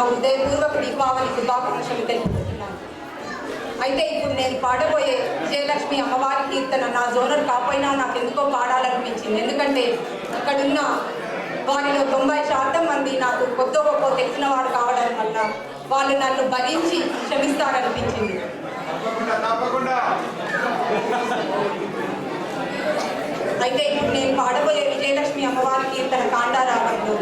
హృదయపూర్వక దీపావళి శుభాకాంక్షలు తెలుపుతున్నాను. అయితే ఇప్పుడు నేను పాడబోయే విజయలక్ష్మి అమ్మవారి కీర్తన నా జోనర్ కాపోయినా నాకు ఎందుకో పాడాలనిపించింది. ఎందుకంటే ఇక్కడున్న వారిలో 90% మంది నాకు కొత్త గొప్ప తెలిసిన వారు కావడం వల్ల వాళ్ళు నన్ను భరించి క్షమిస్తారనిపించింది. అయితే ఇప్పుడు నేను పాడబోయే విజయలక్ష్మి అమ్మవారి కీర్తన కాండారాగంలో